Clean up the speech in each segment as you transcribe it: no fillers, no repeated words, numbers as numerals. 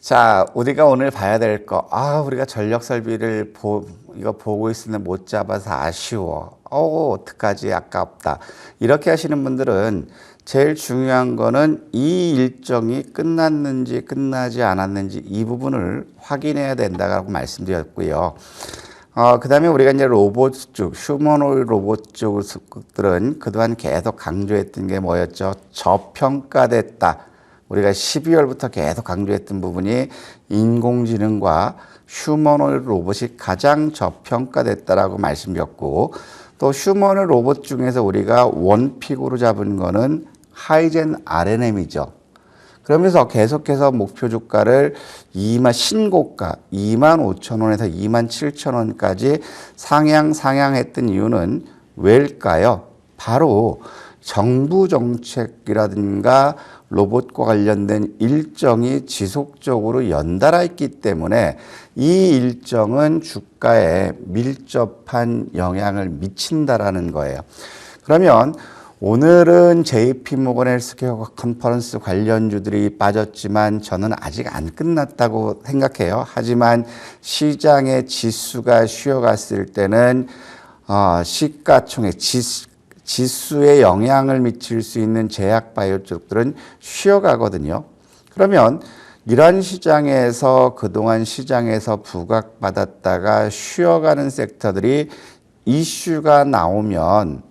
자, 우리가 오늘 봐야 될 거. 우리가 전력 설비를 이거 보고 있으면 못 잡아서 아쉬워. 어떡하지? 아깝다. 이렇게 하시는 분들은 제일 중요한 거는 이 일정이 끝났는지 끝나지 않았는지 이 부분을 확인해야 된다고 말씀드렸고요. 그 다음에 우리가 이제 로봇 쪽, 휴머노이드 로봇 쪽들은 그동안 계속 강조했던 게 뭐였죠? 저평가됐다. 우리가 12월부터 계속 강조했던 부분이 인공지능과 휴머노이드 로봇이 가장 저평가됐다라고 말씀드렸고, 또 휴머노이드 로봇 중에서 우리가 원픽으로 잡은 거는 하이젠 RNM이죠. 그러면서 계속해서 목표 주가를 신고가 25,000원에서 27,000원까지 상향했던 이유는 왜일까요? 바로 정부 정책이라든가 로봇과 관련된 일정이 지속적으로 연달아 있기 때문에 이 일정은 주가에 밀접한 영향을 미친다라는 거예요. 그러면 오늘은 JP모건 헬스케어 컨퍼런스 관련주들이 빠졌지만 저는 아직 안 끝났다고 생각해요. 하지만 시장의 지수가 쉬어갔을 때는 시가총액 지수에 영향을 미칠 수 있는 제약바이오 쪽들은 쉬어가거든요. 그러면 이러한 시장에서 그동안 시장에서 부각받았다가 쉬어가는 섹터들이 이슈가 나오면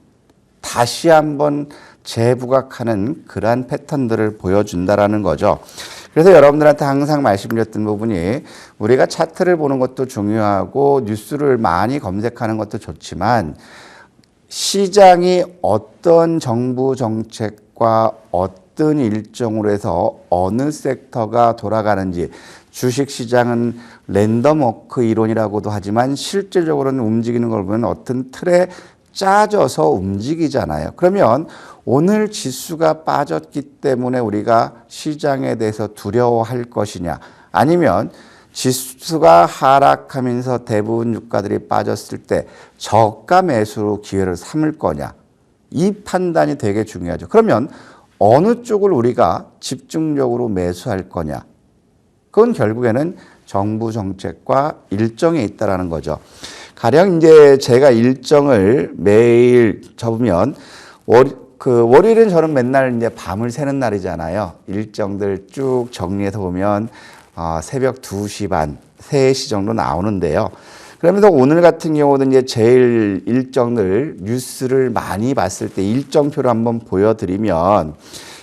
다시 한번 재부각하는 그러한 패턴들을 보여준다라는 거죠. 그래서 여러분들한테 항상 말씀드렸던 부분이 우리가 차트를 보는 것도 중요하고 뉴스를 많이 검색하는 것도 좋지만 시장이 어떤 정부 정책과 어떤 일정으로 해서 어느 섹터가 돌아가는지, 주식시장은 랜덤워크 이론이라고도 하지만 실질적으로는 움직이는 걸 보면 어떤 틀에 짜져서 움직이잖아요. 그러면 오늘 지수가 빠졌기 때문에 우리가 시장에 대해서 두려워할 것이냐, 아니면 지수가 하락하면서 대부분 주가들이 빠졌을 때 저가 매수로 기회를 삼을 거냐, 이 판단이 되게 중요하죠. 그러면 어느 쪽을 우리가 집중적으로 매수할 거냐, 그건 결국에는 정부 정책과 일정에 있다라는 거죠. 가령 이제 제가 일정을 매일 접으면 월요일은 저는 맨날 이제 밤을 새는 날이잖아요. 일정들 쭉 정리해서 보면 새벽 2시 반, 3시 정도 나오는데요. 그러면서 오늘 같은 경우는 이제 제일 일정들 뉴스를 많이 봤을 때 일정표를 한번 보여드리면,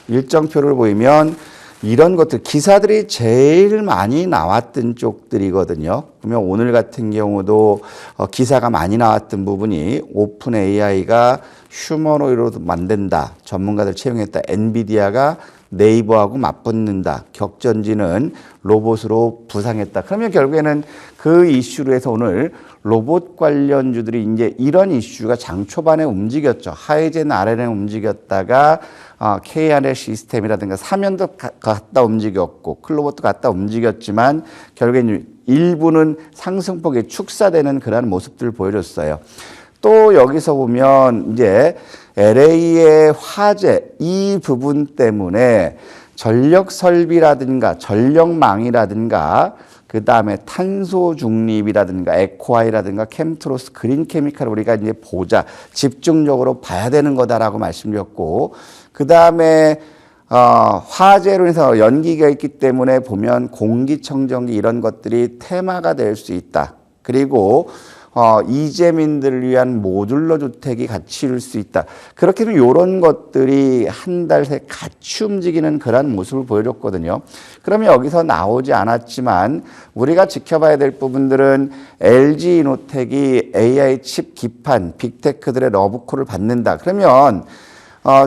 일정표를 보이면 이런 것들, 기사들이 제일 많이 나왔던 쪽들이거든요. 그러면 오늘 같은 경우도 기사가 많이 나왔던 부분이 오픈 AI가 휴머노이드로 만든다, 전문가들 채용했다, 엔비디아가 네이버하고 맞붙는다, 격전지는 로봇으로 부상했다. 그러면 결국에는 그 이슈로 해서 오늘 로봇 관련주들이 이제 이런 이슈가 장 초반에 움직였죠. 하이젠 RNM 움직였다가 KRL 시스템이라든가 사면도 갔다 움직였고 클로버도 갔다 움직였지만 결국에는 일부는 상승폭이 축사되는 그런 모습들을 보여줬어요. 또 여기서 보면 이제 LA의 화재 이 부분 때문에 전력 설비라든가 전력망이라든가 그 다음에 탄소 중립이라든가 에코아이라든가 캠트로스 그린 케미칼을 우리가 이제 집중적으로 봐야 되는 거다라고 말씀드렸고, 그 다음에 화재로 해서 연기가 있기 때문에 보면 공기청정기 이런 것들이 테마가 될 수 있다. 그리고 이재민들을 위한 모듈러 주택이 같이 이룰 수 있다. 그렇게 되면 이런 것들이 한 달 새 같이 움직이는 그런 모습을 보여줬거든요. 그러면 여기서 나오지 않았지만 우리가 지켜봐야 될 부분들은 LG 이노텍이 AI 칩 기판, 빅테크들의 러브콜을 받는다. 그러면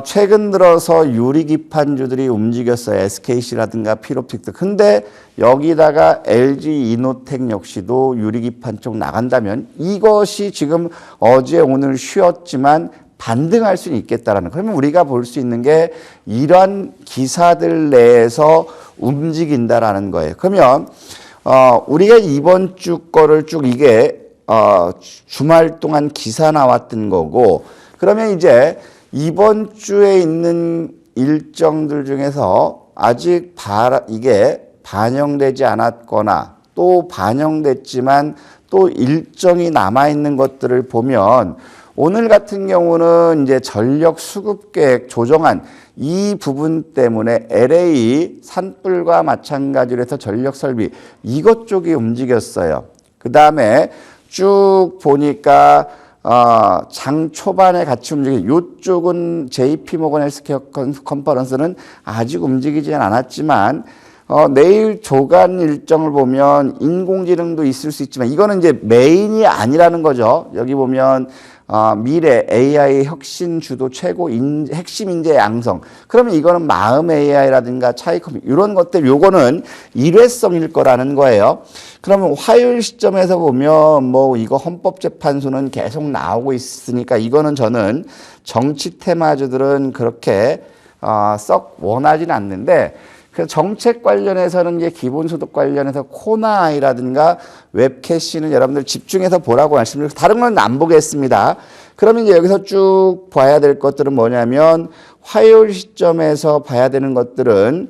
최근 들어서 유리기판주들이 움직였어요. SKC라든가 피로픽스. 근데 여기다가 LG 이노텍 역시도 유리기판 쪽 나간다면 이것이 지금 어제 오늘 쉬었지만 반등할 수는 있겠다라는. 그러면 우리가 볼 수 있는 게 이런 기사들 내에서 움직인다라는 거예요. 그러면 우리가 이번 주 거를 쭉 이게 주말 동안 기사 나왔던 거고, 그러면 이제 이번 주에 있는 일정들 중에서 아직 이게 반영되지 않았거나 또 반영됐지만 또 일정이 남아있는 것들을 보면 오늘 같은 경우는 이제 전력 수급 계획 조정안 이 부분 때문에 LA 산불과 마찬가지로 해서 전력 설비 이것 쪽이 움직였어요. 그 다음에 쭉 보니까 장 초반에 같이 움직이고 이쪽은 JP모건 헬스케어 컨퍼런스는 아직 움직이지 않았지만 내일 조간 일정을 보면 인공지능도 있을 수 있지만 이거는 이제 메인이 아니라는 거죠. 여기 보면 미래 AI 혁신 주도 최고 핵심 인재 양성. 그러면 이거는 마음 AI라든가 차이 컴퓨터 이런 것들 요거는 일회성일 거라는 거예요. 그러면 화요일 시점에서 보면 뭐 이거 헌법재판소는 계속 나오고 있으니까 이거는 저는 정치 테마주들은 그렇게 썩 원하지는 않는데 그 정책 관련해서는 이제 기본소득 관련해서 코나아이라든가 웹캐시는 여러분들 집중해서 보라고 말씀드리고 다른 건 안 보겠습니다. 그러면 이제 여기서 쭉 봐야 될 것들은 뭐냐면 화요일 시점에서 봐야 되는 것들은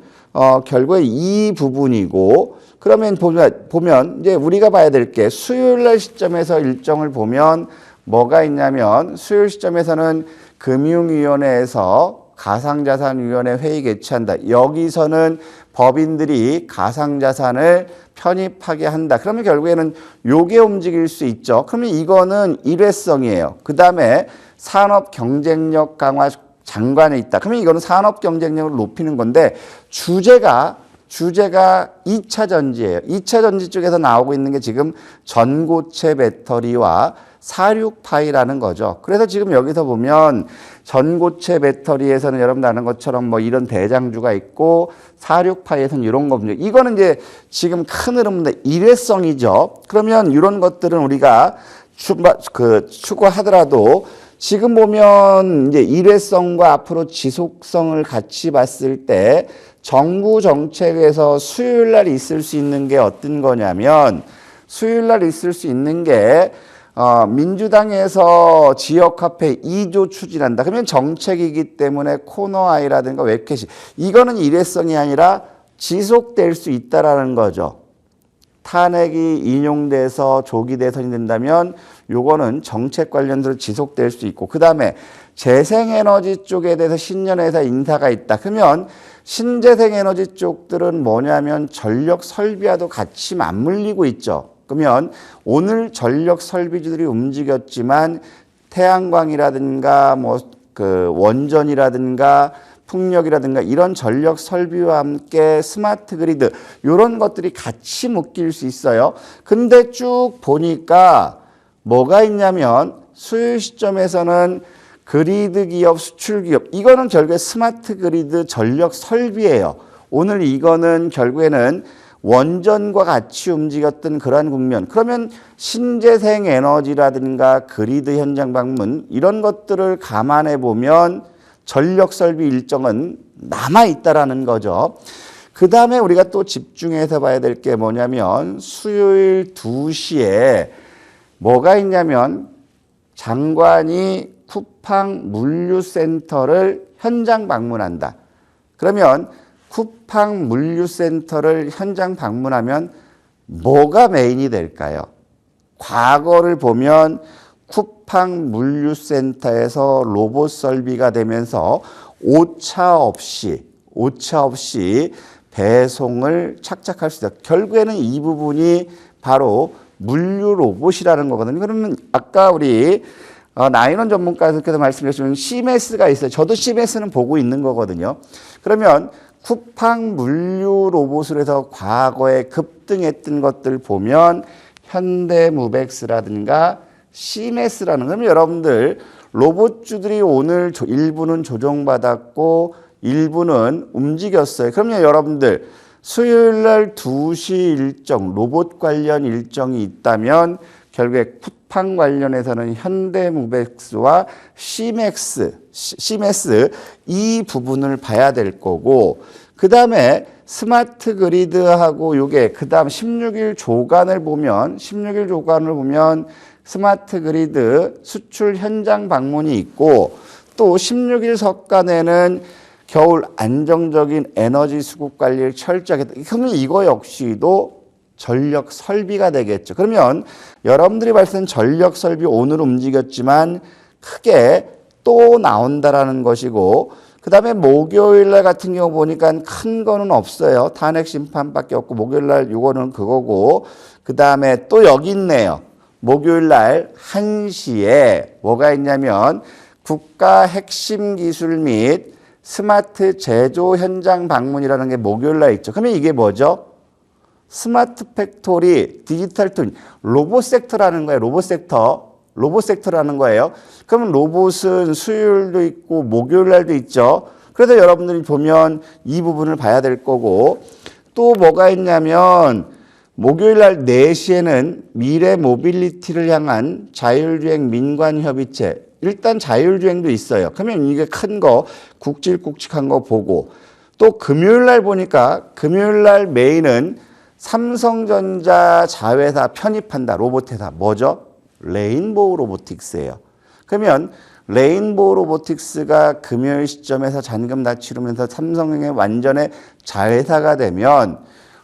결국에 이 부분이고 그러면 보면 이제 우리가 봐야 될 게 수요일 날 시점에서 일정을 보면 뭐가 있냐면 수요일 시점에서는 금융위원회에서 가상자산위원회 회의 개최한다. 여기서는 법인들이 가상자산을 편입하게 한다. 그러면 결국에는 요게 움직일 수 있죠. 그러면 이거는 일회성이에요. 그 다음에 산업 경쟁력 강화 장관에 있다. 그러면 이거는 산업 경쟁력을 높이는 건데 주제가 2차 전지예요. 2차 전지 쪽에서 나오고 있는 게 지금 전고체 배터리와 사륙파이라는 거죠. 그래서 지금 여기서 보면 전고체 배터리에서는 여러분 아는 것처럼 뭐 이런 대장주가 있고 사륙파이에서는 이런 겁니다. 이거는 이제 지금 큰 흐름인데 일회성이죠. 그러면 이런 것들은 우리가 추구하더라도 지금 보면 이제 일회성과 앞으로 지속성을 같이 봤을 때 정부 정책에서 수요일 날 있을 수 있는 게 어떤 거냐면 수요일 날 있을 수 있는 게 민주당에서 지역화폐 2조 추진한다. 그러면 정책이기 때문에 코너아이라든가 웹캐시 이거는 일회성이 아니라 지속될 수 있다라는 거죠. 탄핵이 인용돼서 조기 대선이 된다면 요거는 정책 관련돼서 지속될 수 있고 그 다음에 재생에너지 쪽에 대해서 신년회에서 인사가 있다. 그러면 신재생에너지 쪽들은 뭐냐면 전력 설비와도 같이 맞물리고 있죠. 그러면 오늘 전력 설비주들이 움직였지만 태양광이라든가 뭐 그 원전이라든가 풍력이라든가 이런 전력 설비와 함께 스마트 그리드 이런 것들이 같이 묶일 수 있어요. 근데 쭉 보니까 뭐가 있냐면 수요 시점에서는 그리드 기업, 수출 기업 이거는 결국에 스마트 그리드 전력 설비예요. 오늘 이거는 결국에는 원전과 같이 움직였던 그러한 국면. 그러면 신재생 에너지라든가 그리드 현장 방문 이런 것들을 감안해 보면 전력 설비 일정은 남아 있다라는 거죠. 그 다음에 우리가 또 집중해서 봐야 될 게 뭐냐면 수요일 2시에 뭐가 있냐면 장관이 쿠팡 물류센터를 현장 방문한다. 그러면 쿠팡 물류센터를 현장 방문하면 뭐가 메인이 될까요? 과거를 보면 쿠팡 물류센터에서 로봇 설비가 되면서 오차 없이 배송을 착착할 수 있다. 결국에는 이 부분이 바로 물류 로봇이라는 거거든요. 그러면 아까 우리 나인원 전문가께서 말씀해 주신 CMS가 있어요. 저도 CMS는 보고 있는 거거든요. 그러면 쿠팡 물류 로봇으로 해서 과거에 급등했던 것들 보면 현대무백스라든가 CMS라는 그러면 여러분들 로봇주들이 오늘 일부는 조정받았고 일부는 움직였어요. 그러면 여러분들 수요일 날 2시 일정 로봇 관련 일정이 있다면 결국에 쿠팡 관련해서는 현대무백스와 CMS 이 부분을 봐야 될 거고 그 다음에 스마트 그리드하고 요게 그 다음 16일 조간을 보면 스마트 그리드 수출 현장 방문이 있고 또 16일 석간에는 겨울 안정적인 에너지 수급 관리를 철저하게. 그러면 이거 역시도 전력 설비가 되겠죠. 그러면 여러분들이 봤을 때 전력 설비 오늘 움직였지만 크게 또 나온다라는 것이고, 그 다음에 목요일 날 같은 경우 보니까 큰 거는 없어요. 탄핵 심판밖에 없고, 목요일 날 이거는 그거고, 그 다음에 또 여기 있네요. 목요일 날 1시에 뭐가 있냐면 국가 핵심 기술 및 스마트 제조 현장 방문이라는 게 목요일 날 있죠. 그러면 이게 뭐죠? 스마트 팩토리, 디지털 트윈, 로봇 섹터라는 거예요. 로봇 섹터라는 거예요. 그러면 로봇은 수요일도 있고 목요일 날도 있죠. 그래서 여러분들이 보면 이 부분을 봐야 될 거고, 또 뭐가 있냐면 목요일 날 4시에는 미래 모빌리티를 향한 자율주행 민관협의체, 일단 자율주행도 있어요. 그러면 이게 큰 거, 굵직굵직한 거 보고, 또 금요일 날 보니까 금요일 날 메인은 삼성전자 자회사 편입한다. 로봇 회사. 뭐죠? 레인보우 로보틱스예요. 그러면 레인보우 로보틱스가 금요일 시점에서 잔금 다 치르면서 삼성의 완전의 자회사가 되면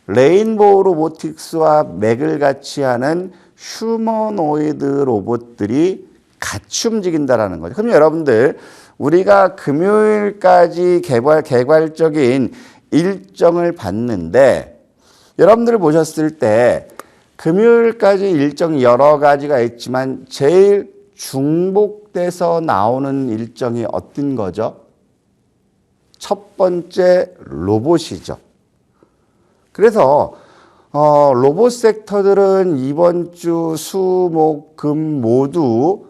레인보우 로보틱스와 맥을 같이 하는 휴머노이드 로봇들이 같이 움직인다라는 거죠. 그럼 여러분들 우리가 금요일까지 개괄적인 일정을 봤는데, 여러분들 보셨을 때 금요일까지 일정이 여러 가지가 있지만 제일 중복돼서 나오는 일정이 어떤 거죠? 첫 번째 로봇이죠. 그래서 로봇 섹터들은 이번 주 수, 목, 금 모두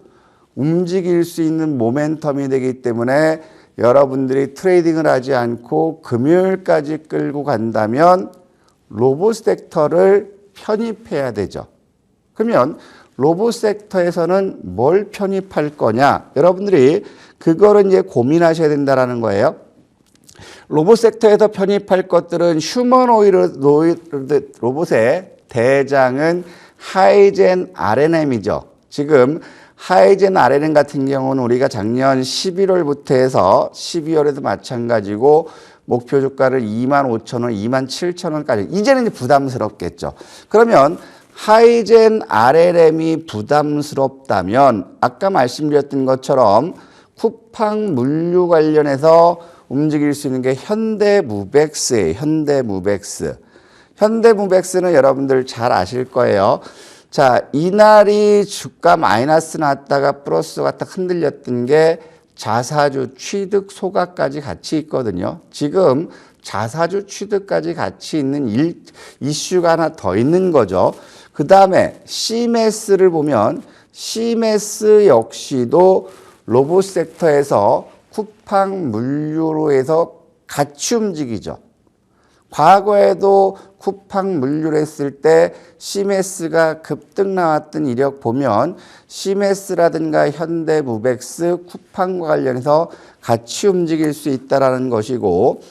움직일 수 있는 모멘텀이 되기 때문에 여러분들이 트레이딩을 하지 않고 금요일까지 끌고 간다면 로봇 섹터를 편입해야 되죠. 그러면 로봇 섹터에서는 뭘 편입할 거냐? 여러분들이 그거를 이제 고민하셔야 된다는 거예요. 로봇 섹터에서 편입할 것들은 휴머노이드 로봇의 대장은 하이젠 RNM이죠. 지금 하이젠 RNM 같은 경우는 우리가 작년 11월부터 해서 12월에도 마찬가지고 목표 주가를 25,000원, 27,000원까지. 이제는 이제 부담스럽겠죠. 그러면 하이젠 RLM이 부담스럽다면 아까 말씀드렸던 것처럼 쿠팡 물류 관련해서 움직일 수 있는 게 현대무백스예요. 현대무백스는 여러분들 잘 아실 거예요. 자, 이날이 주가 마이너스 났다가 플러스 갔다 흔들렸던 게 자사주 취득 소각까지 같이 있거든요. 지금 자사주 취득까지 같이 있는 이슈가 하나 더 있는 거죠. 그 다음에 CMS를 보면 CMS 역시도 로봇 섹터에서 쿠팡 물류로 해서 같이 움직이죠. 과거에도 쿠팡 물류를 했을 때 CMS가 급등 나왔던 이력 보면 CMS라든가 현대무백스, 쿠팡과 관련해서 같이 움직일 수 있다라는 것이고,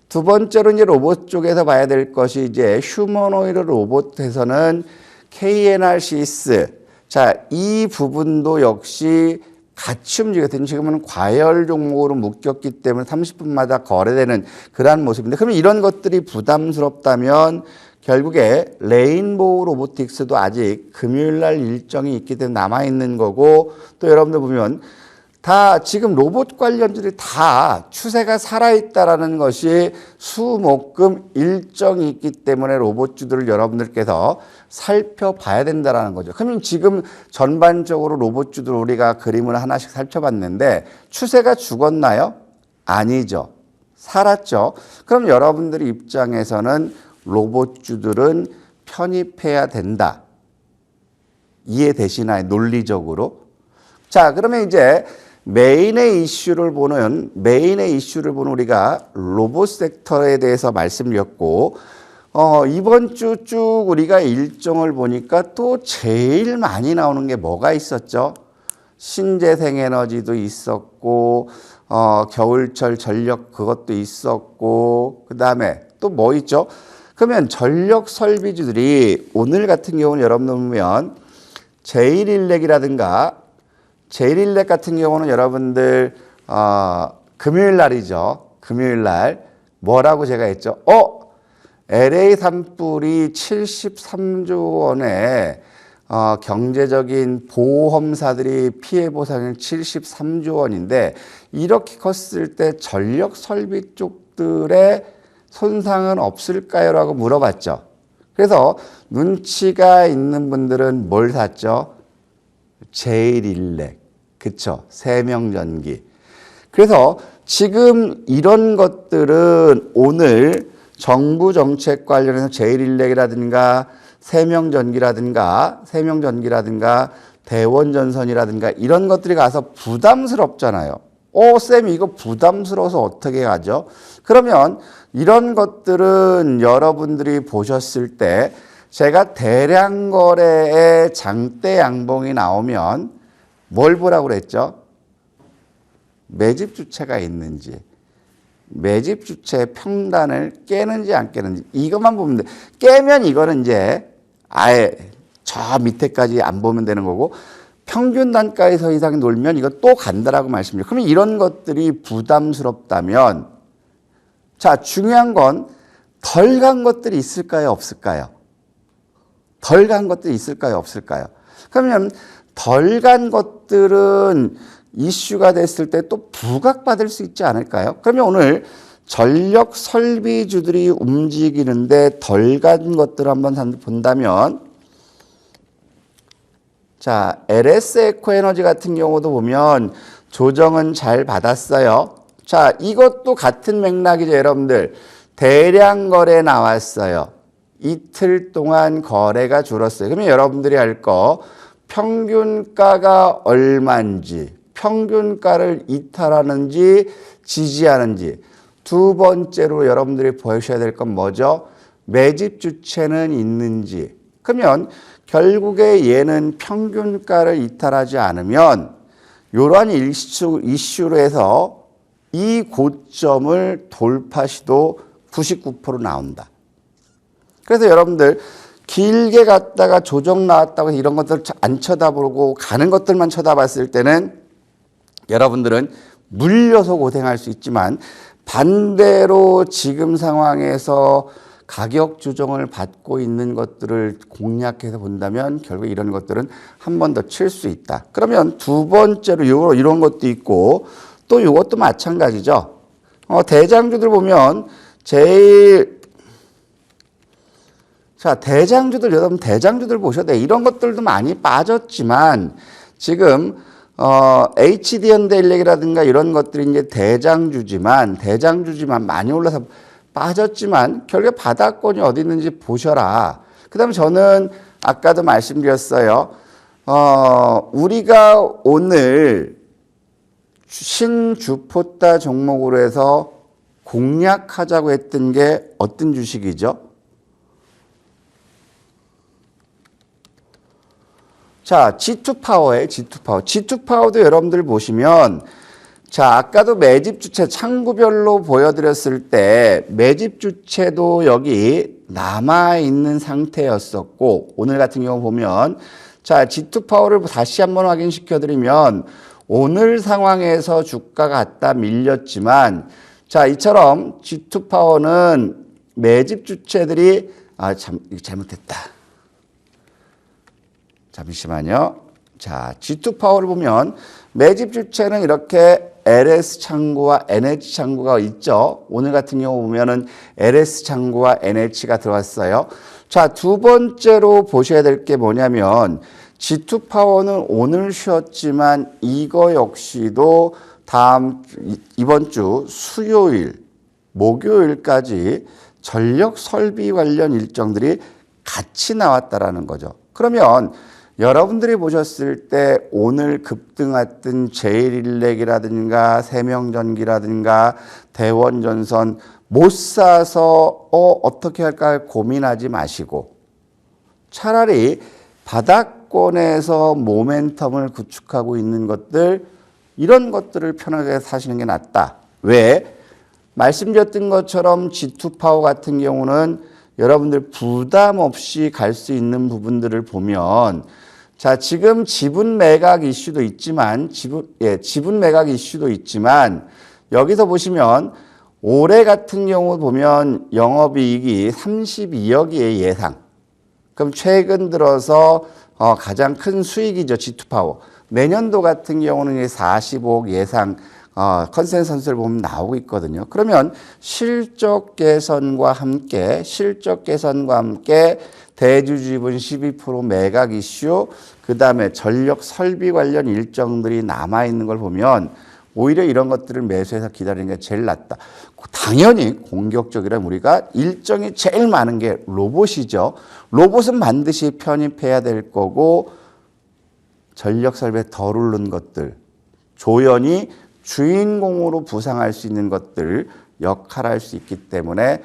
두 번째로 이제 로봇 쪽에서 봐야 될 것이 이제 휴머노이드 로봇에서는 KNRCS. 자, 이 부분도 역시 같이 움직였더니 지금은 과열 종목으로 묶였기 때문에 30분마다 거래되는 그러한 모습인데, 그러면 이런 것들이 부담스럽다면 결국에 레인보우 로보틱스도 아직 금요일 날 일정이 있기 때문에 남아있는 거고, 또 여러분들 보면 다 지금 로봇 관련주들이 다 추세가 살아있다라는 것이 수목금 일정이 있기 때문에 로봇주들을 여러분들께서 살펴봐야 된다라는 거죠. 그러면 지금 전반적으로 로봇주들 우리가 그림을 하나씩 살펴봤는데 추세가 죽었나요? 아니죠. 살았죠. 그럼 여러분들 입장에서는 로봇주들은 편입해야 된다. 이해되시나요? 논리적으로. 자, 그러면 이제 메인의 이슈를 보는 우리가 로봇 섹터에 대해서 말씀드렸고, 이번 주 쭉 우리가 일정을 보니까 또 제일 많이 나오는 게 뭐가 있었죠? 신재생에너지도 있었고, 겨울철 전력 그것도 있었고, 그 다음에 또 뭐 있죠? 그러면 전력 설비주들이 오늘 같은 경우는 여러분들 보면 제일일렉이라든가 제일일렉 같은 경우는 여러분들 금요일 날이죠. 금요일 날 뭐라고 제가 했죠? LA 산불이 73조 원의 경제적인 보험사들이 피해 보상을 73조 원인데 이렇게 컸을 때 전력 설비 쪽들의 손상은 없을까요? 라고 물어봤죠. 그래서 눈치가 있는 분들은 뭘 샀죠? 제일일렉, 그쵸? 세명전기. 그래서 지금 이런 것들은 오늘 정부 정책 관련해서 제일일렉이라든가 세명전기라든가 대원전선이라든가 이런 것들이 가서 부담스럽잖아요. 쌤 이거 부담스러워서 어떻게 하죠? 그러면 이런 것들은 여러분들이 보셨을 때 제가 대량 거래에 장대 양봉이 나오면 뭘 보라고 그랬죠? 매집 주체가 있는지, 매집 주체의 평단을 깨는지 안 깨는지 이것만 보면 돼. 깨면 이거는 이제 아예 저 밑에까지 안 보면 되는 거고 평균 단가에서 이상 놀면 이거 또 간다라고 말씀드려요. 그러면 이런 것들이 부담스럽다면 자, 중요한 건 덜 간 것들이 있을까요? 없을까요? 덜 간 것들이 있을까요? 없을까요? 그러면 덜 간 것들은 이슈가 됐을 때 또 부각받을 수 있지 않을까요? 그러면 오늘 전력 설비주들이 움직이는데 덜 간 것들 한번 본다면 자, LS 에코에너지 같은 경우도 보면 조정은 잘 받았어요. 자, 이것도 같은 맥락이죠, 여러분들. 대량 거래 나왔어요. 이틀 동안 거래가 줄었어요. 그러면 여러분들이 알 거 평균가가 얼마인지, 평균가를 이탈하는지 지지하는지 두 번째로 여러분들이 보셔야 될 건 뭐죠? 매집 주체는 있는지. 그러면 결국에 얘는 평균가를 이탈하지 않으면 이러한 이슈로 해서 이 고점을 돌파 시도 99% 나온다. 그래서 여러분들 길게 갔다가 조정 나왔다고 해서 이런 것들 안 쳐다보고 가는 것들만 쳐다봤을 때는 여러분들은 물려서 고생할 수 있지만 반대로 지금 상황에서 가격 조정을 받고 있는 것들을 공략해서 본다면 결국 이런 것들은 한 번 더 칠 수 있다. 그러면 두 번째로 이런 것도 있고 또 이것도 마찬가지죠. 대장주들 보면 대장주들 여러분 대장주들 보셔야 돼. 이런 것들도 많이 빠졌지만 지금 HD 현대일렉이라든가 이런 것들이 이제 대장주지만 많이 올라서 빠졌지만 결국에 바닥권이 어디 있는지 보셔라. 그다음에 저는 아까도 말씀드렸어요. 우리가 오늘 신주포따 종목으로 해서 공략하자고 했던 게 어떤 주식이죠? 자, G2파워예요. G2파워도 여러분들 보시면 자, 아까도 매집 주체 창구별로 보여드렸을 때 매집 주체도 여기 남아있는 상태였었고 오늘 같은 경우 보면 자, G2파워를 다시 한번 확인시켜드리면 오늘 상황에서 주가가 갖다 밀렸지만 자, 이처럼 G2파워는 매집 주체들이 이거 잘못했다. 잠시만요. 자, G2파워를 보면 매집 주체는 이렇게 LS 창구와 NH 창구가 있죠. 오늘 같은 경우 보면은 LS 창구와 NH가 들어왔어요. 자, 두 번째로 보셔야 될 게 뭐냐면 G2파워는 오늘 쉬었지만 이거 역시도 이번 주 수요일, 목요일까지 전력 설비 관련 일정들이 같이 나왔다라는 거죠. 그러면 여러분들이 보셨을 때 오늘 급등했던 제일일렉이라든가 세명전기라든가 대원전선 못 사서 어떻게 할까 고민하지 마시고 차라리 바닥권에서 모멘텀을 구축하고 있는 것들 이런 것들을 편하게 사시는 게 낫다. 왜? 말씀드렸던 것처럼 G2파워 같은 경우는 여러분들 부담 없이 갈 수 있는 부분들을 보면 자, 지금 지분 매각 이슈도 있지만 지분 매각 이슈도 있지만 여기서 보시면 올해 같은 경우 보면 영업이익이 32억이의 예상. 그럼 최근 들어서 가장 큰 수익이죠. G2파워. 내년도 같은 경우는 45억 예상 컨센서스를 보면 나오고 있거든요. 그러면 실적 개선과 함께 대주 지분 12% 매각 이슈, 그다음에 전력 설비 관련 일정들이 남아 있는 걸 보면 오히려 이런 것들을 매수해서 기다리는 게 제일 낫다. 당연히 공격적이라 우리가 일정이 제일 많은 게 로봇이죠. 로봇은 반드시 편입해야 될 거고 전력 설비에 덜 오른 것들, 조연이 주인공으로 부상할 수 있는 것들 역할할 수 있기 때문에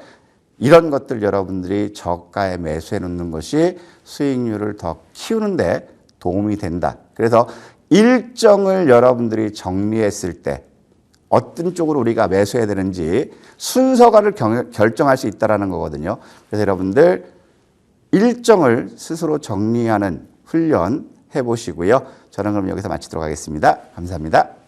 이런 것들 여러분들이 저가에 매수해 놓는 것이 수익률을 더 키우는데 도움이 된다. 그래서 일정을 여러분들이 정리했을 때 어떤 쪽으로 우리가 매수해야 되는지 순서가를 결정할 수 있다는 거거든요. 그래서 여러분들 일정을 스스로 정리하는 훈련 해보시고요. 저는 그럼 여기서 마치도록 하겠습니다. 감사합니다.